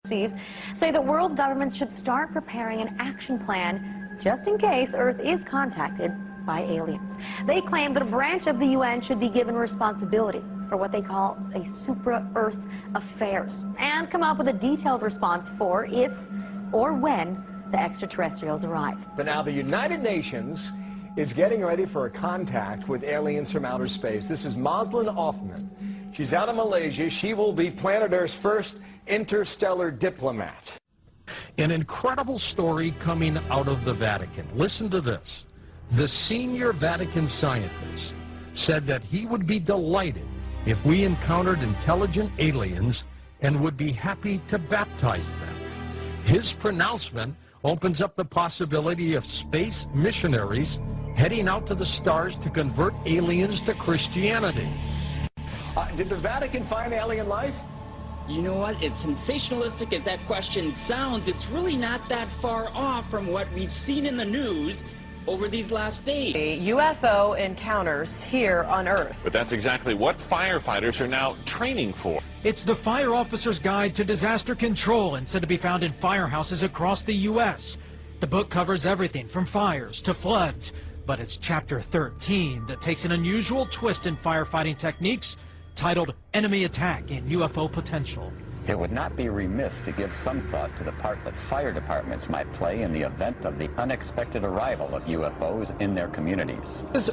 say that world governments should start preparing an action plan just in case Earth is contacted by aliens. They claim that a branch of the UN should be given responsibility for what they call a supra-Earth affairs and come up with a detailed response for if or when the extraterrestrials arrive. But now the United Nations is getting ready for a contact with aliens from outer space. This is Moslin Othman. She's out of Malaysia. She will be planet Earth's first interstellar diplomat. An incredible story coming out of the Vatican. Listen to this. The senior Vatican scientist said that he would be delighted if we encountered intelligent aliens and would be happy to baptize them. His pronouncement opens up the possibility of space missionaries heading out to the stars to convert aliens to Christianity. Did the Vatican find alien life? You know what? As sensationalistic as that question sounds, it's really not that far off from what we've seen in the news over these last days. UFO encounters here on Earth. But that's exactly what firefighters are now training for. It's the Fire Officer's Guide to Disaster Control and said to be found in firehouses across the U.S. The book covers everything from fires to floods, but it's chapter 13 that takes an unusual twist in firefighting techniques titled Enemy Attack and UFO Potential. It would not be remiss to give some thought to the part that fire departments might play in the event of the unexpected arrival of UFOs in their communities.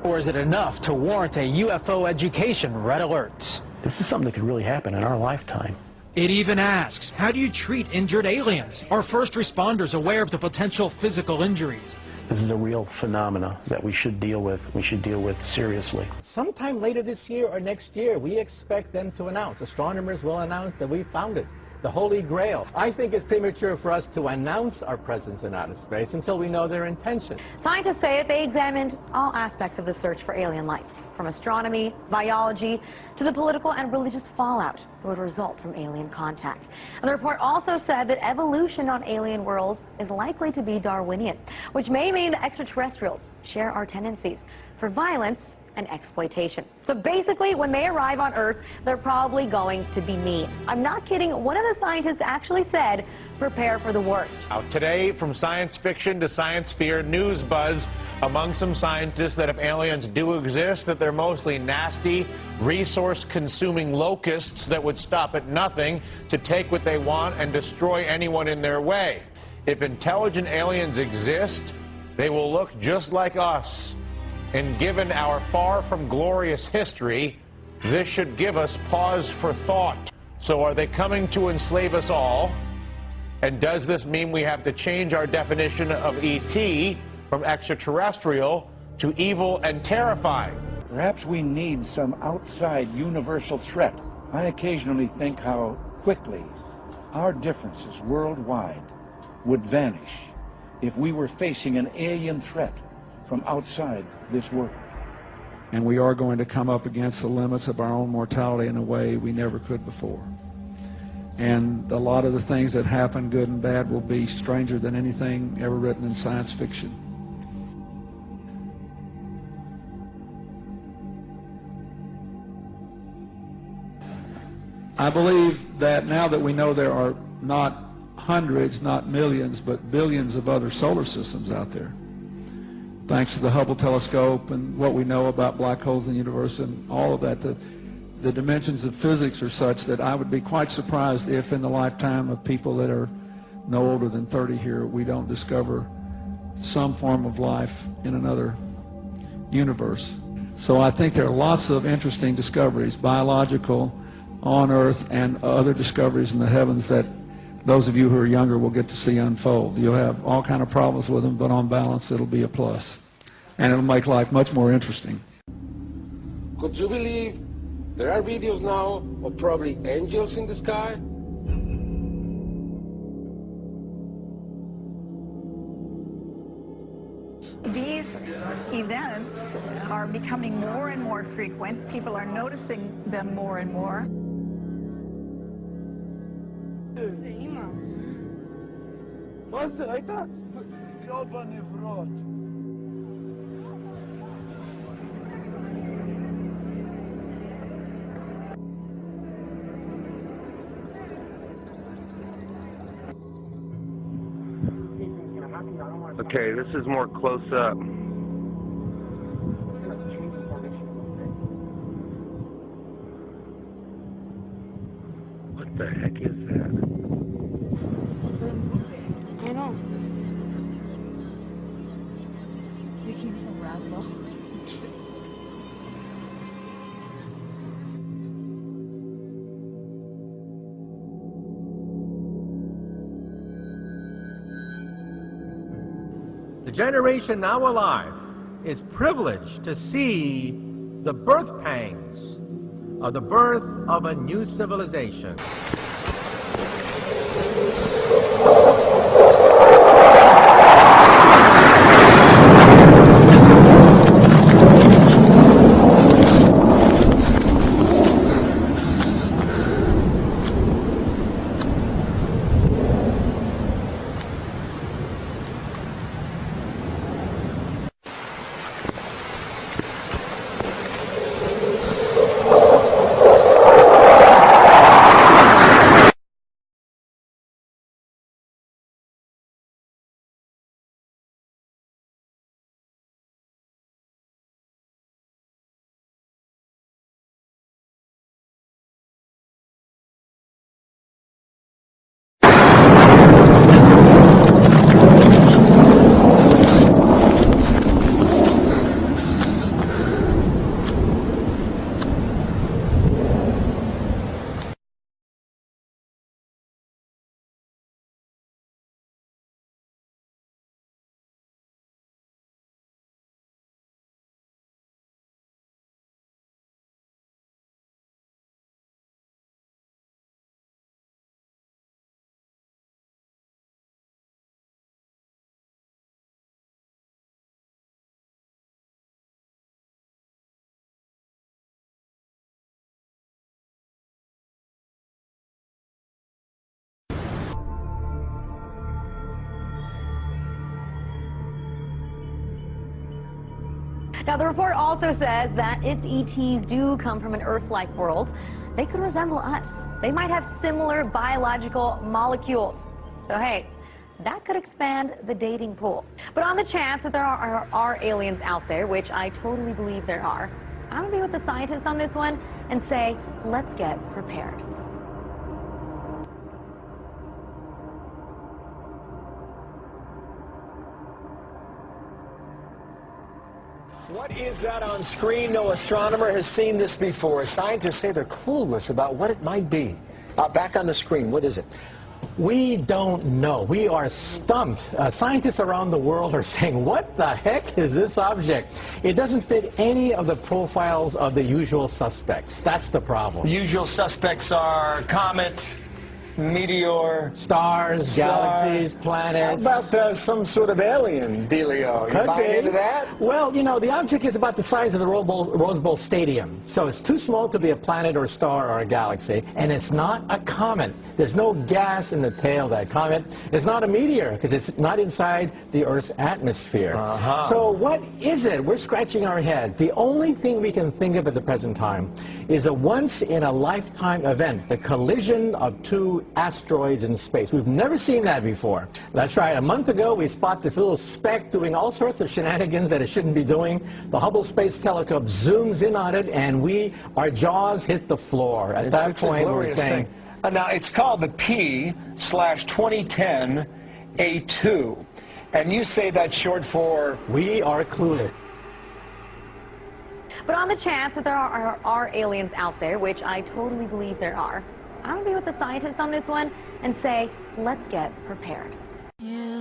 Or is it enough to warrant a UFO education red alert? This is something that could really happen in our lifetime. It even asks, how do you treat injured aliens? Are first responders aware of the potential physical injuries? This is a real phenomena that we should deal with. We should deal with seriously. Sometime later this year or next year, we expect them to announce. Astronomers will announce that we found it, the Holy Grail. I think it's premature for us to announce our presence in outer space until we know their intention. Scientists say that they examined all aspects of the search for alien life, from astronomy, biology, to the political and religious fallout that would result from alien contact. And the report also said that evolution on alien worlds is likely to be Darwinian, which may mean that extraterrestrials share our tendencies for violence and exploitation. So basically, when they arrive on Earth, they're probably going to be mean. I'm not kidding. One of the scientists actually said, prepare for the worst. Today, from science fiction to science fear, news buzz among some scientists that if aliens do exist, that they're mostly nasty, resource-consuming locusts that would stop at nothing to take what they want and destroy anyone in their way. If intelligent aliens exist, they will look just like us. And given our far from glorious history, this should give us pause for thought. So are they coming to enslave us all? And does this mean we have to change our definition of ET from extraterrestrial to evil and terrifying? Perhaps we need some outside universal threat. I occasionally think how quickly our differences worldwide would vanish if we were facing an alien threat from outside this world. And we are going to come up against the limits of our own mortality in a way we never could before. And a lot of the things that happen, good and bad, will be stranger than anything ever written in science fiction. I believe that now that we know there are not hundreds, not millions, but billions of other solar systems out there, thanks to the Hubble telescope and what we know about black holes in the universe and all of that, the dimensions of physics are such that I would be quite surprised if in the lifetime of people that are no older than 30 here, we don't discover some form of life in another universe. So I think there are lots of interesting discoveries, biological, on Earth, and other discoveries in the heavens that those of you who are younger will get to see unfold. You'll have all kind of problems with them, but on balance it'll be a plus. And it'll make life much more interesting. Could you believe there are videos now of probably angels in the sky? These events are becoming more and more frequent. People are noticing them more and more. Okay, this is more close up. What the heck is that? I know. We came from Roswell. The generation now alive is privileged to see the birth pangs of the birth of a new civilization. Now, the report also says that if ETs do come from an Earth-like world, they could resemble us. They might have similar biological molecules. So, hey, that could expand the dating pool. But on the chance that there are aliens out there, which I totally believe there are, I'm going to be with the scientists on this one and say, let's get prepared. What is that on screen? No astronomer has seen this before. Scientists say they're clueless about what it might be. Back on the screen, what is it? We don't know. We are stumped. Scientists around the world are saying, what the heck is this object? It doesn't fit any of the profiles of the usual suspects. That's the problem. The usual suspects are comet, meteor, stars, galaxies, planets. How about some sort of alien dealio? You buy into that? Well, you know, the object is about the size of the Rose Bowl Stadium. So it's too small to be a planet or a star or a galaxy. And it's not a comet. There's no gas in the tail of that comet. It's not a meteor because it's not inside the Earth's atmosphere. So what is it? We're scratching our head. The only thing we can think of at the present time is a once-in-a-lifetime event, the collision of two asteroids in space. We've never seen that before. That's right. A month ago, we spot this little speck doing all sorts of shenanigans that it shouldn't be doing. The Hubble Space Telescope zooms in on it, and our jaws hit the floor. At that point, we're saying... Now, it's called the P/2010 A2. And you say that's short for... We are clueless. But on the chance that there are aliens out there, which I totally believe there are, I'm going to be with the scientists on this one and say, let's get prepared. Yeah.